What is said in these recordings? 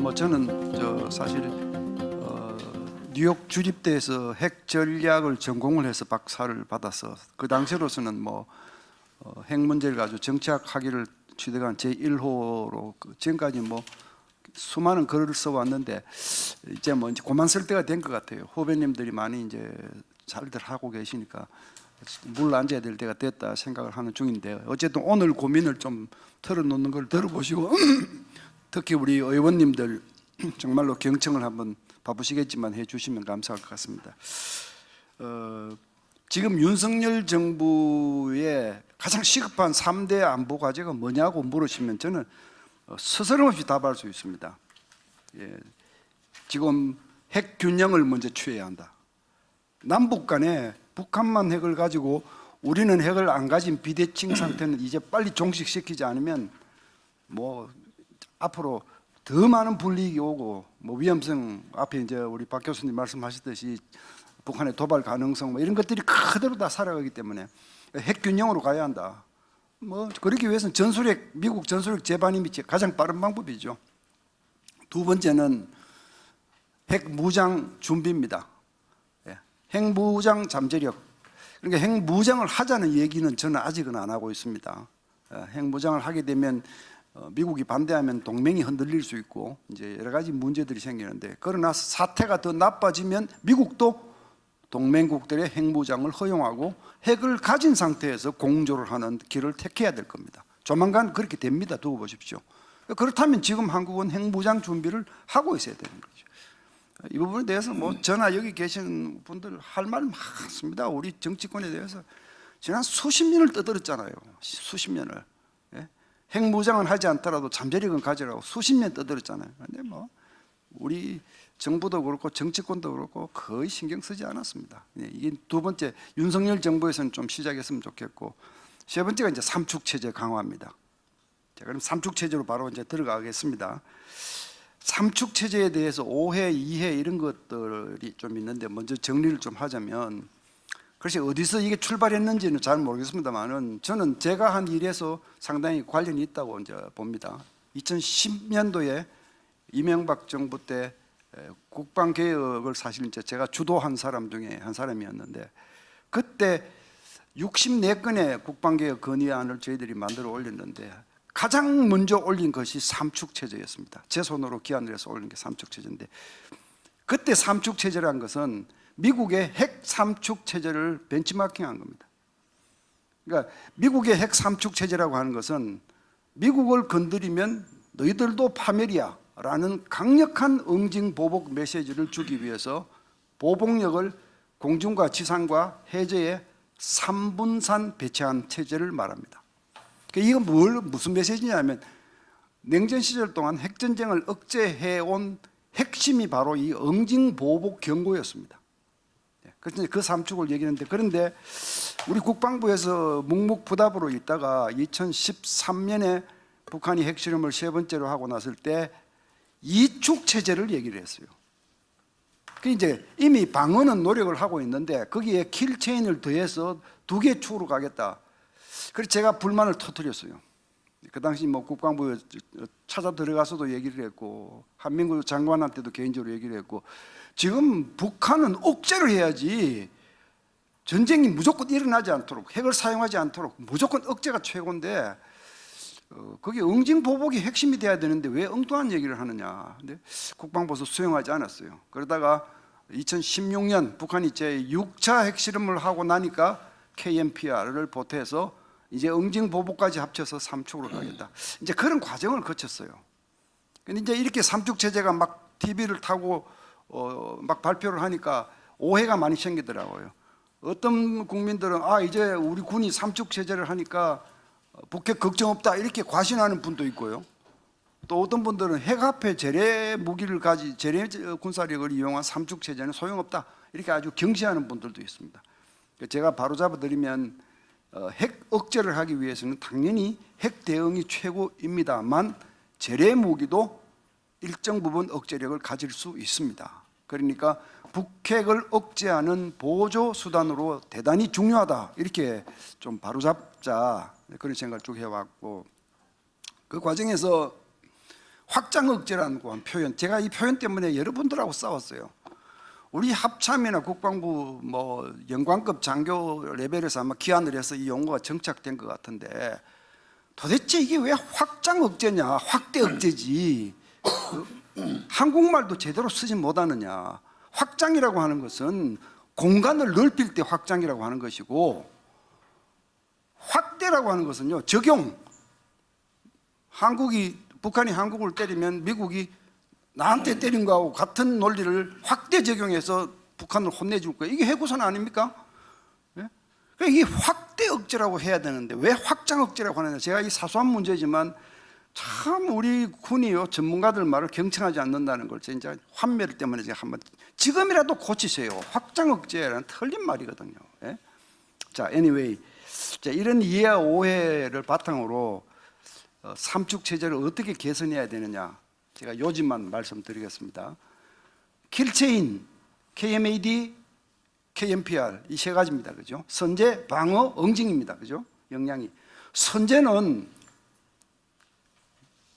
뭐 저는 사실 뉴욕 주립대에서 핵 전략을 전공을 해서 박사를 받아서 그 당시로서는 핵 문제를 가지고 정치학 학위를 취득한 제 1호로 지금까지 수많은 글을 써왔는데 이제 그만 쓸 때가 된 것 같아요. 후배님들이 많이 이제 잘들 하고 계시니까 물 앉아야 될 때가 됐다 생각을 하는 중인데요. 어쨌든 오늘 고민을 좀 털어놓는 걸 들어보시고 특히 우리 의원님들 정말로 경청을 한번 바쁘시겠지만 해주시면 감사할 것 같습니다. 지금 윤석열 정부의 가장 시급한 3대 안보 과제가 뭐냐고 물으시면 저는 스스럼없이 답할 수 있습니다. 지금 핵 균형을 먼저 취해야 한다. 남북 간에 북한만 핵을 가지고 우리는 핵을 안 가진 비대칭 상태는 이제 빨리 종식시키지 않으면 앞으로 더 많은 불이익이 오고 위험성 앞에 이제 우리 박 교수님 말씀하셨듯이 북한의 도발 가능성 이런 것들이 그대로 다 살아가기 때문에 핵 균형으로 가야 한다. 그러기 위해서는 미국 전술핵 재반임이 가장 빠른 방법이죠. 두 번째는 핵 무장 준비입니다. 핵 무장 잠재력. 그러니까 핵 무장을 하자는 얘기는 저는 아직은 안 하고 있습니다. 핵 무장을 하게 되면 미국이 반대하면 동맹이 흔들릴 수 있고 이제 여러 가지 문제들이 생기는데, 그러나 사태가 더 나빠지면 미국도 동맹국들의 핵무장을 허용하고 핵을 가진 상태에서 공조를 하는 길을 택해야 될 겁니다. 조만간 그렇게 됩니다. 두고 보십시오. 그렇다면 지금 한국은 핵무장 준비를 하고 있어야 되는 거죠. 이 부분에 대해서 저나 여기 계신 분들 할 말 많습니다. 우리 정치권에 대해서 지난 수십 년을 떠들었잖아요. 수십 년을. 핵무장은 하지 않더라도 잠재력은 가지라고 수십 년 떠들었잖아요. 근데 우리 정부도 그렇고 정치권도 그렇고 거의 신경 쓰지 않았습니다. 이게 두 번째, 윤석열 정부에서는 좀 시작했으면 좋겠고, 세 번째가 이제 삼축 체제 강화입니다. 자, 그럼 삼축 체제로 바로 이제 들어가겠습니다. 삼축 체제에 대해서 오해, 이해 이런 것들이 좀 있는데 먼저 정리를 좀 하자면, 글쎄 어디서 이게 출발했는지는 잘 모르겠습니다만은 저는 제가 한 일에서 상당히 관련이 있다고 이제 봅니다. 2010년도에 이명박 정부 때 국방개혁을 사실 이제 제가 주도한 사람 중에 한 사람이었는데, 그때 64건의 국방개혁 건의안을 저희들이 만들어 올렸는데 가장 먼저 올린 것이 삼축체제였습니다. 제 손으로 기한을 해서 올린 게 삼축체제인데, 그때 삼축체제라는 것은 미국의 핵 삼축체제를 벤치마킹한 겁니다. 그러니까 미국의 핵 삼축체제라고 하는 것은 미국을 건드리면 너희들도 파멸이야 라는 강력한 응징보복 메시지를 주기 위해서 보복력을 공중과 지상과 해저에 3분산 배치한 체제를 말합니다. 이건 무슨 메시지냐면, 냉전 시절 동안 핵전쟁을 억제해온 핵심이 바로 이 응징보복 경고였습니다. 그래서 그 삼축을 얘기하는데, 그런데 우리 국방부에서 묵묵부답으로 있다가 2013년에 북한이 핵실험을 세 번째로 하고 났을 때 이축 체제를 얘기를 했어요. 그 이제 이미 방어는 노력을 하고 있는데 거기에 킬체인을 더해서 2개 축으로 가겠다. 그래서 제가 불만을 터뜨렸어요. 그 당시 국방부에 찾아 들어가서도 얘기를 했고, 한민구 장관한테도 개인적으로 얘기를 했고, 지금 북한은 억제를 해야지 전쟁이 무조건 일어나지 않도록, 핵을 사용하지 않도록 무조건 억제가 최고인데 그게 응징보복이 핵심이 돼야 되는데 왜 엉뚱한 얘기를 하느냐. 근데 국방부에서 수용하지 않았어요. 그러다가 2016년 북한이 제 6차 핵실험을 하고 나니까 KNPR을 보태서 이제 응징보복까지 합쳐서 삼축으로 가겠다. 이제 그런 과정을 거쳤어요. 근데 이제 이렇게 삼축 체제가 막 TV를 타고 막 발표를 하니까 오해가 많이 생기더라고요. 어떤 국민들은 이제 우리 군이 삼축 체제를 하니까 북핵 걱정 없다 이렇게 과신하는 분도 있고요. 또 어떤 분들은 핵 앞에 재래 군사력을 이용한 삼축 체제는 소용없다 이렇게 아주 경시하는 분들도 있습니다. 제가 바로잡아 드리면 핵 억제를 하기 위해서는 당연히 핵 대응이 최고입니다만 재래 무기도 일정 부분 억제력을 가질 수 있습니다. 그러니까 북핵을 억제하는 보조 수단으로 대단히 중요하다 이렇게 좀 바로잡자 그런 생각을 쭉 해왔고, 그 과정에서 확장 억제라는 표현, 제가 이 표현 때문에 여러분들하고 싸웠어요. 우리 합참이나 국방부 뭐 영관급 장교 레벨에서 아마 기한을 해서 이 용어가 정착된 것 같은데, 도대체 이게 왜 확장 억제냐, 확대 억제지 한국말도 제대로 쓰지 못하느냐. 확장이라고 하는 것은 공간을 넓힐 때 확장이라고 하는 것이고, 확대라고 하는 것은요, 적용. 북한이 한국을 때리면 미국이 나한테 때린 거하고 같은 논리를 확대 적용해서 북한을 혼내줄 거예요. 이게 해고선 아닙니까? 예? 그러니까 이게 확대 억제라고 해야 되는데 왜 확장 억제라고 하느냐. 제가 이 사소한 문제지만 참 우리 군이요, 전문가들 말을 경청하지 않는다는 걸 진짜 환멸 때문에 제가 한번 지금이라도 고치세요. 확장 억제라는 틀린 말이거든요. 예? 자, anyway, 자, 이런 이해와 오해를 바탕으로 삼축 체제를 어떻게 개선해야 되느냐, 제가 요즘만 말씀드리겠습니다. 킬체인, KMAD, KMPR 이 세 가지입니다. 그죠? 선제, 방어, 응징입니다. 그죠? 역량이. 선제는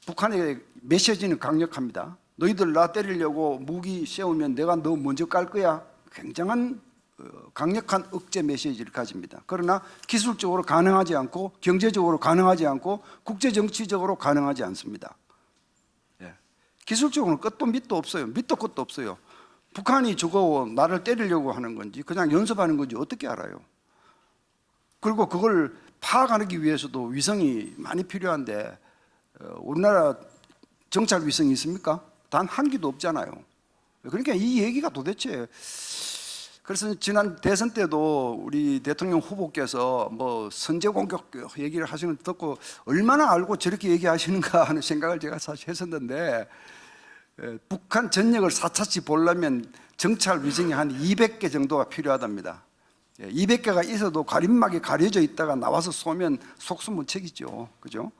북한의 메시지는 강력합니다. 너희들 나 때리려고 무기 세우면 내가 너 먼저 깔 거야. 굉장한 강력한 억제 메시지를 가집니다. 그러나 기술적으로 가능하지 않고 경제적으로 가능하지 않고 국제정치적으로 가능하지 않습니다. 예. 기술적으로는 끝도 밑도 없어요. 밑도 끝도 없어요. 북한이 저거 나를 때리려고 하는 건지 그냥 연습하는 건지 어떻게 알아요? 그리고 그걸 파악하기 위해서도 위성이 많이 필요한데 우리나라 정찰 위성이 있습니까? 단 한 기도 없잖아요. 그러니까 이 얘기가 도대체, 그래서 지난 대선 때도 우리 대통령 후보께서 뭐 선제 공격 얘기를 하시는 걸 듣고 얼마나 알고 저렇게 얘기하시는가 하는 생각을 제가 사실 했었는데, 북한 전역을 4차치 보려면 정찰 위성이 한 200개 정도가 필요하답니다. 200개가 있어도 가림막이 가려져 있다가 나와서 쏘면 속수무책이죠. 그죠?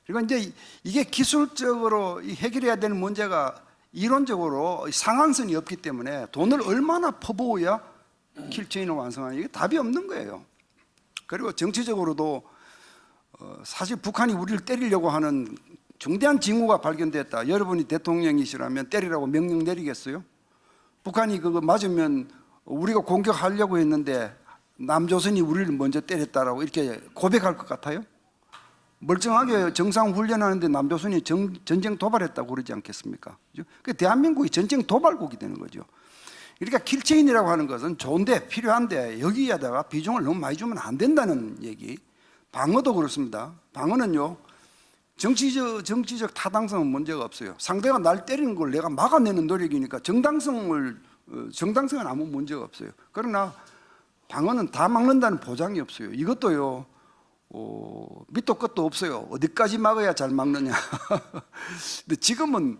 그리고 이제 이게 기술적으로 해결해야 되는 문제가 이론적으로 상한선이 없기 때문에 돈을 얼마나 퍼부어야 킬체인을 완성하냐, 이게 답이 없는 거예요. 그리고 정치적으로도 사실 북한이 우리를 때리려고 하는 중대한 징후가 발견됐다. 여러분이 대통령이시라면 때리라고 명령 내리겠어요? 북한이 그거 맞으면 우리가 공격하려고 했는데 남조선이 우리를 먼저 때렸다라고 이렇게 고백할 것 같아요? 멀쩡하게 정상 훈련하는데 남조선이 전쟁 도발했다고 그러지 않겠습니까? 그 대한민국이 전쟁 도발국이 되는 거죠. 그러니까 킬체인이라고 하는 것은 좋은데 필요한데 여기에다가 비중을 너무 많이 주면 안 된다는 얘기. 방어도 그렇습니다. 방어는요, 정치적 타당성은 문제가 없어요. 상대가 날 때리는 걸 내가 막아내는 노력이니까 정당성은 아무 문제가 없어요. 그러나 방어는 다 막는다는 보장이 없어요. 이것도요, 밑도 끝도 없어요. 어디까지 막아야 잘 막느냐. 근데 지금은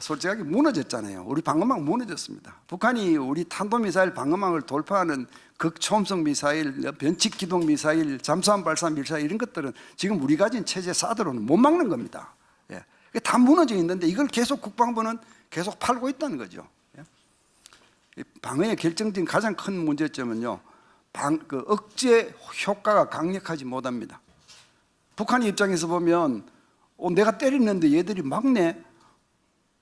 솔직하게 무너졌잖아요. 우리 방어망 무너졌습니다. 북한이 우리 탄도미사일 방어망을 돌파하는 극초음속 미사일, 변칙 기동 미사일, 잠수함 발사 미사일 이런 것들은 지금 우리 가진 체제 사드로는 못 막는 겁니다. 예. 다 무너져 있는데 이걸 계속 국방부는 계속 팔고 있다는 거죠. 예. 방어의 결정적인 가장 큰 문제점은요, 억제 효과가 강력하지 못합니다. 북한의 입장에서 보면 내가 때리는데 얘들이 막네,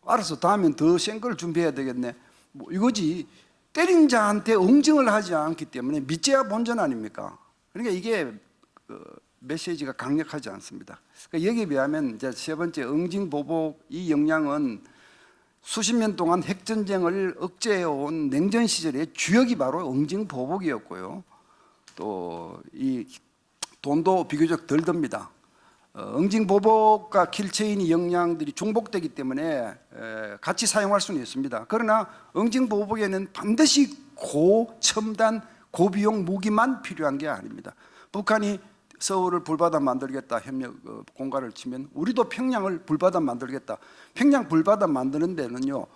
알았어, 다음엔 더 센 걸 준비해야 되겠네, 뭐 이거지. 때린 자한테 응징을 하지 않기 때문에 믿져야 본전 아닙니까? 그러니까 이게 메시지가 강력하지 않습니다. 그러니까 여기에 비하면 이제 세 번째, 응징 보복, 이 역량은 수십 년 동안 핵전쟁을 억제해온 냉전 시절의 주역이 바로 응징 보복이었고요. 또 이 돈도 비교적 덜 듭니다. 응징 보복과 킬체인의 역량들이 중복되기 때문에 같이 사용할 수는 있습니다. 그러나 응징 보복에는 반드시 고첨단 고비용 무기만 필요한 게 아닙니다. 북한이 서울을 불바다 만들겠다 협력 공갈을 치면 우리도 평양을 불바다 만들겠다. 평양 불바다 만드는 데는요,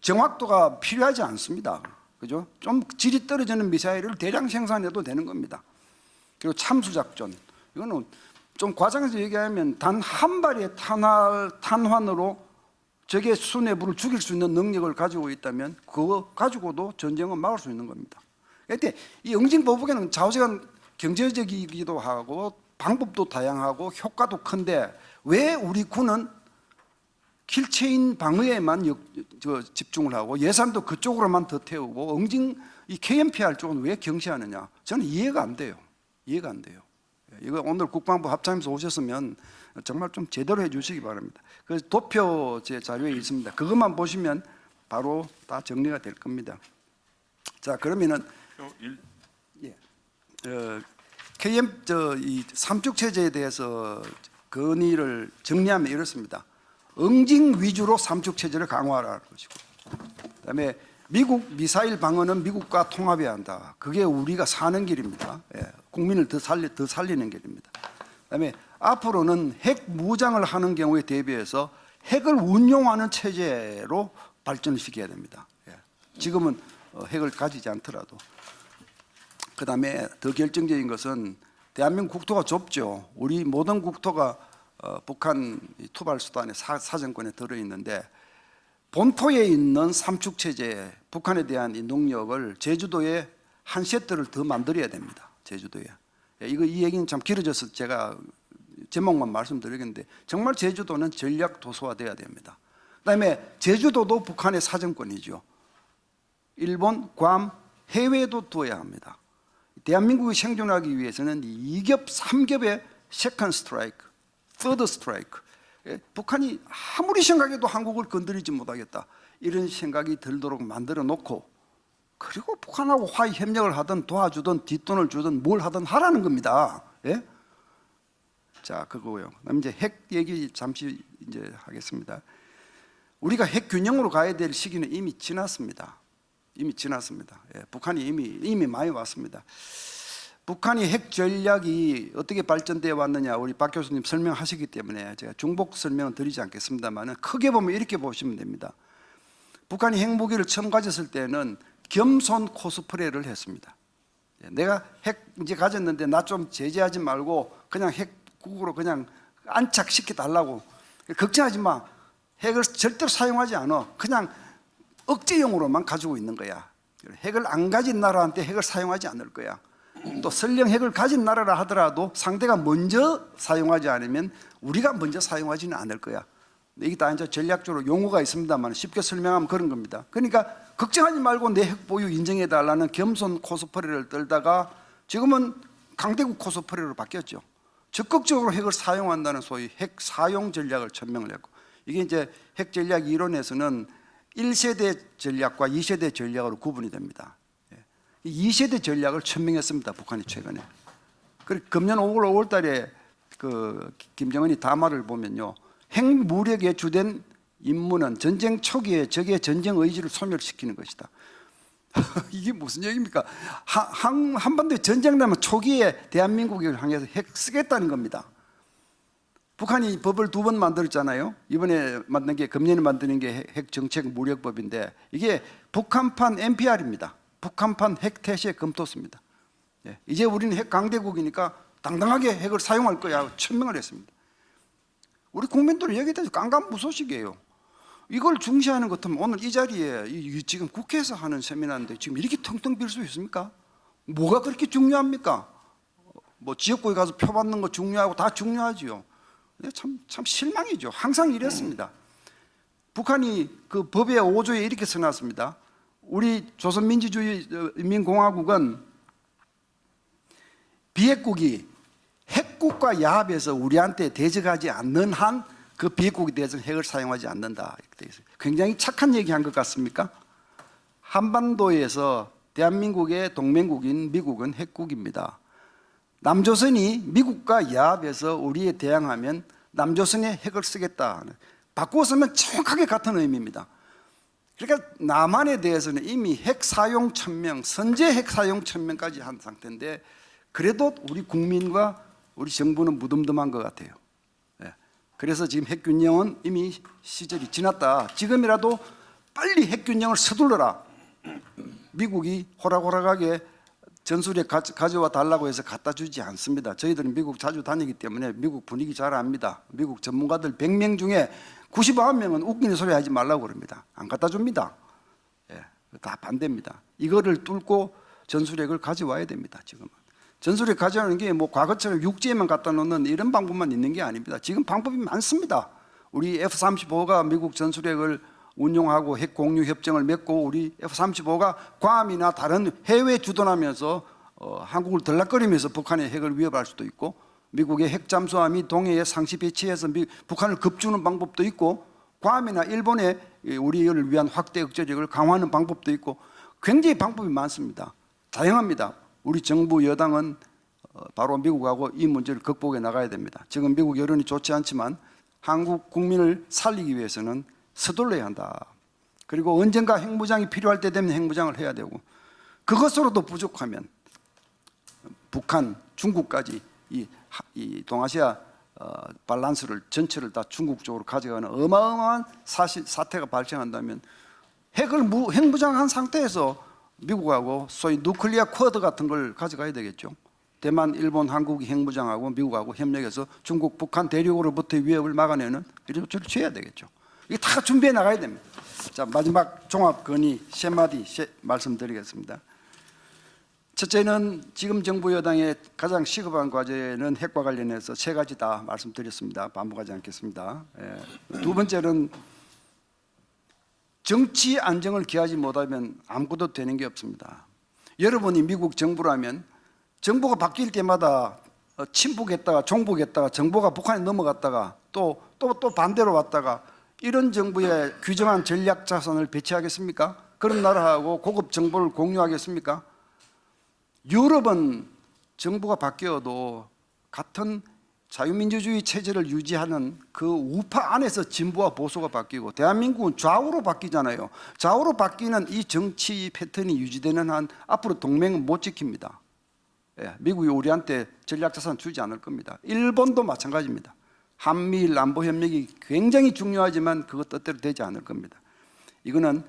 정확도가 필요하지 않습니다. 그죠? 좀 질이 떨어지는 미사일을 대량 생산해도 되는 겁니다. 그리고 참수작전, 이거는 좀 과장해서 얘기하면 단 한 발의 탄환으로 적의 수뇌부를 죽일 수 있는 능력을 가지고 있다면 그거 가지고도 전쟁은 막을 수 있는 겁니다. 그런데 이 응징 보복에는 좌우지간 경제적이기도 하고 방법도 다양하고 효과도 큰데 왜 우리 군은 킬체인 방어에만 집중을 하고 예산도 그쪽으로만 더 태우고 이 KMPR 쪽은 왜 경시하느냐? 저는 이해가 안 돼요. 이해가 안 돼요. 이거 오늘 국방부 합참에서 오셨으면 정말 좀 제대로 해주시기 바랍니다. 그 도표 제 자료에 있습니다. 그것만 보시면 바로 다 정리가 될 겁니다. 자, 그러면은 이 삼축 체제에 대해서 건의를 정리하면 이렇습니다. 응징 위주로 삼축 체제를 강화하라는 것이고, 그다음에 미국 미사일 방어는 미국과 통합해야 한다. 그게 우리가 사는 길입니다. 국민을 더 살리는 길입니다. 그다음에 앞으로는 핵 무장을 하는 경우에 대비해서 핵을 운용하는 체제로 발전을 시켜야 됩니다. 지금은 핵을 가지지 않더라도. 그다음에 더 결정적인 것은 대한민국 국토가 좁죠. 우리 모든 국토가 북한 투발 수단의 사정권에 들어 있는데 본토에 있는 삼축 체제, 북한에 대한 이 능력을 제주도에 한 세트를 더 만들어야 됩니다. 제주도에. 이 얘기는 참 길어져서 제가 제목만 말씀드리겠는데 정말 제주도는 전략 도서화돼야 됩니다. 그다음에 제주도도 북한의 사정권이죠. 일본, 괌, 해외에도 두어야 합니다. 대한민국이 생존하기 위해서는 2겹, 3겹의 세컨드 스트라이크, 서드 스트라이크. 북한이 아무리 생각해도 한국을 건드리지 못하겠다, 이런 생각이 들도록 만들어 놓고, 그리고 북한하고 화해 협력을 하든 도와주든 뒷돈을 주든 뭘 하든 하라는 겁니다. 예? 자, 그거고요. 그다음 이제 핵 얘기 잠시 이제 하겠습니다. 우리가 핵 균형으로 가야 될 시기는 이미 지났습니다. 이미 지났습니다. 북한이 이미 많이 왔습니다. 북한이 핵 전략이 어떻게 발전되어 왔느냐 우리 박 교수님 설명하시기 때문에 제가 중복 설명은 드리지 않겠습니다만, 크게 보면 이렇게 보시면 됩니다. 북한이 핵무기를 처음 가졌을 때는 겸손 코스프레를 했습니다. 내가 핵 이제 가졌는데 나 좀 제재하지 말고 그냥 핵국으로 그냥 안착시켜 달라고, 걱정하지 마, 핵을 절대로 사용하지 않아, 그냥 억제용으로만 가지고 있는 거야. 핵을 안 가진 나라한테 핵을 사용하지 않을 거야. 또 설령 핵을 가진 나라라 하더라도 상대가 먼저 사용하지 않으면 우리가 먼저 사용하지는 않을 거야. 이게 다 이제 전략적으로 용어가 있습니다만 쉽게 설명하면 그런 겁니다. 그러니까 걱정하지 말고 내 핵 보유 인정해 달라는 겸손 코스프레를 떨다가 지금은 강대국 코스프레로 바뀌었죠. 적극적으로 핵을 사용한다는 소위 핵 사용 전략을 천명을 했고, 이게 이제 핵 전략 이론에서는 1세대 전략과 2세대 전략으로 구분이 됩니다. 2세대 전략을 천명했습니다. 북한이 최근에. 그리고 금년 5월 달에 그 김정은이 담화를 보면요, 핵무력의 주된 임무는 전쟁 초기에 적의 전쟁 의지를 소멸시키는 것이다. 이게 무슨 얘기입니까? 한반도에 전쟁 나면 초기에 대한민국을 향해서 핵 쓰겠다는 겁니다. 북한이 법을 2번 만들었잖아요. 이번에 만든 게, 금년에 만드는 게 핵정책 무력법인데, 이게 북한판 NPR입니다. 북한판 핵태세 검토서입니다. 이제 우리는 핵 강대국이니까 당당하게 핵을 사용할 거야 천명을 했습니다. 우리 국민들은 여기에 대해서 깜깜무소식이에요. 이걸 중시하는 것 같으면 오늘 이 자리에 지금 국회에서 하는 세미나인데 지금 이렇게 텅텅 빌 수 있습니까? 뭐가 그렇게 중요합니까? 뭐 지역구에 가서 표 받는 거 중요하고 다 중요하지요. 참 실망이죠. 항상 이랬습니다. 북한이 그 법의 5조에 이렇게 써놨습니다. 우리 조선민주주의인민공화국은 비핵국이 핵국과 야합해서 우리한테 대적하지 않는 한 그 비핵국에 대해서는 핵을 사용하지 않는다, 이렇게 되어 있어요. 굉장히 착한 얘기한 것 같습니까? 한반도에서 대한민국의 동맹국인 미국은 핵국입니다. 남조선이 미국과 야합해서 우리에 대항하면 남조선에 핵을 쓰겠다, 바꾸어 쓰면 정확하게 같은 의미입니다. 그러니까 남한에 대해서는 이미 핵 사용 천명, 선제 핵 사용 천명까지 한 상태인데, 그래도 우리 국민과 우리 정부는 무덤덤한 것 같아요. 그래서 지금 핵균형은 이미 시절이 지났다. 지금이라도 빨리 핵균형을 서둘러라. 미국이 호락호락하게 전술핵 가져와 달라고 해서 갖다 주지 않습니다. 저희들은 미국 자주 다니기 때문에 미국 분위기 잘 압니다. 미국 전문가들 100명 중에 99명은 웃기는 소리 하지 말라고 그럽니다. 안 갖다 줍니다. 다 반대입니다. 이거를 뚫고 전술핵을 가져와야 됩니다. 지금은. 전술핵 가져오는 게 뭐 과거처럼 육지에만 갖다 놓는 이런 방법만 있는 게 아닙니다. 지금 방법이 많습니다. 우리 F-35가 미국 전술핵을 운용하고 핵 공유 협정을 맺고 우리 F-35가 괌이나 다른 해외에 주둔하면서 한국을 들락거리면서 북한의 핵을 위협할 수도 있고, 미국의 핵 잠수함이 동해에 상시 배치해서 북한을 급주는 방법도 있고, 괌이나 일본에 우리를 위한 확대 억제력을 강화하는 방법도 있고, 굉장히 방법이 많습니다. 다양합니다. 우리 정부 여당은 바로 미국하고 이 문제를 극복해 나가야 됩니다. 지금 미국 여론이 좋지 않지만 한국 국민을 살리기 위해서는 서둘러야 한다. 그리고 언젠가 핵무장이 필요할 때 되면 핵무장을 해야 되고, 그것으로도 부족하면 북한, 중국까지 이 동아시아 밸런스를 전체를 다 중국 쪽으로 가져가는 어마어마한 사태가 발생한다면 핵무장한 상태에서 미국하고 소위 누클리아 쿼드 같은 걸 가져가야 되겠죠. 대만, 일본, 한국이 핵무장하고 미국하고 협력해서 중국, 북한 대륙으로부터의 위협을 막아내는 이런 조치를 취해야 되겠죠. 이게 다 준비해 나가야 됩니다. 자, 마지막 종합 건의 세 마디 말씀드리겠습니다. 첫째는 지금 정부 여당의 가장 시급한 과제는 핵과 관련해서 세 가지 다 말씀드렸습니다. 반복하지 않겠습니다. 두 번째는 정치 안정을 기하지 못하면 아무것도 되는 게 없습니다. 여러분이 미국 정부라면 정부가 바뀔 때마다 친북했다가 종북했다가 정보가 북한에 넘어갔다가 또 반대로 왔다가 이런 정부에 규정한 전략 자산을 배치하겠습니까? 그런 나라하고 고급 정보를 공유하겠습니까? 유럽은 정부가 바뀌어도 같은 자유민주주의 체제를 유지하는 그 우파 안에서 진보와 보수가 바뀌고, 대한민국은 좌우로 바뀌잖아요. 좌우로 바뀌는 이 정치 패턴이 유지되는 한 앞으로 동맹은 못 지킵니다. 미국이 우리한테 전략자산 주지 않을 겁니다. 일본도 마찬가지입니다. 한미일 안보협력이 굉장히 중요하지만 그것 뜻대로 되지 않을 겁니다. 이거는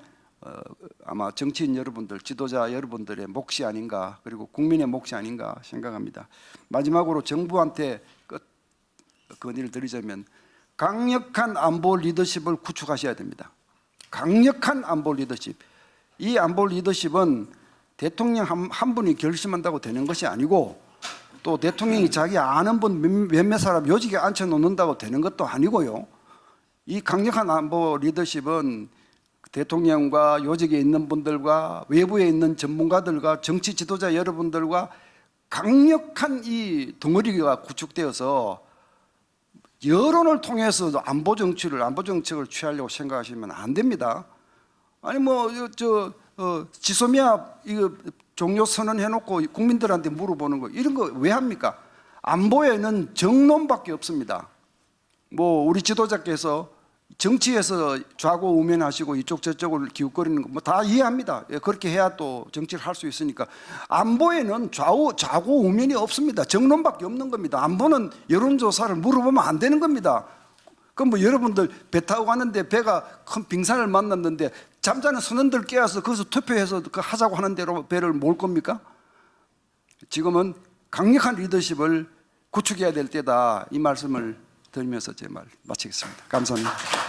아마 정치인 여러분들, 지도자 여러분들의 몫이 아닌가, 그리고 국민의 몫이 아닌가 생각합니다. 마지막으로 정부한테 건의를 드리자면 강력한 안보 리더십을 구축하셔야 됩니다. 강력한 안보 리더십. 이 안보 리더십은 대통령 한 분이 결심한다고 되는 것이 아니고, 또 대통령이 자기 아는 분 몇몇 사람 요직에 앉혀놓는다고 되는 것도 아니고요. 이 강력한 안보 리더십은 대통령과 요직에 있는 분들과 외부에 있는 전문가들과 정치 지도자 여러분들과 강력한 이 덩어리가 구축되어서 여론을 통해서 안보 정책을 취하려고 생각하시면 안 됩니다. 아니 지소미아 이거 종료 선언해놓고 국민들한테 물어보는 거, 이런 거 왜 합니까? 안보에는 정론밖에 없습니다. 우리 지도자께서 정치에서 좌고우면하시고 이쪽 저쪽을 기웃거리는 거 다 이해합니다. 그렇게 해야 또 정치를 할 수 있으니까. 안보에는 좌고우면이 없습니다. 정론밖에 없는 겁니다. 안보는 여론조사를 물어보면 안 되는 겁니다. 그럼 여러분들 배 타고 가는데 배가 큰 빙산을 만났는데 잠자는 선원들 깨어서 거기서 투표해서 하자고 하는 대로 배를 몰 겁니까? 지금은 강력한 리더십을 구축해야 될 때다, 이 말씀을 드리면서 제 말 마치겠습니다. 감사합니다.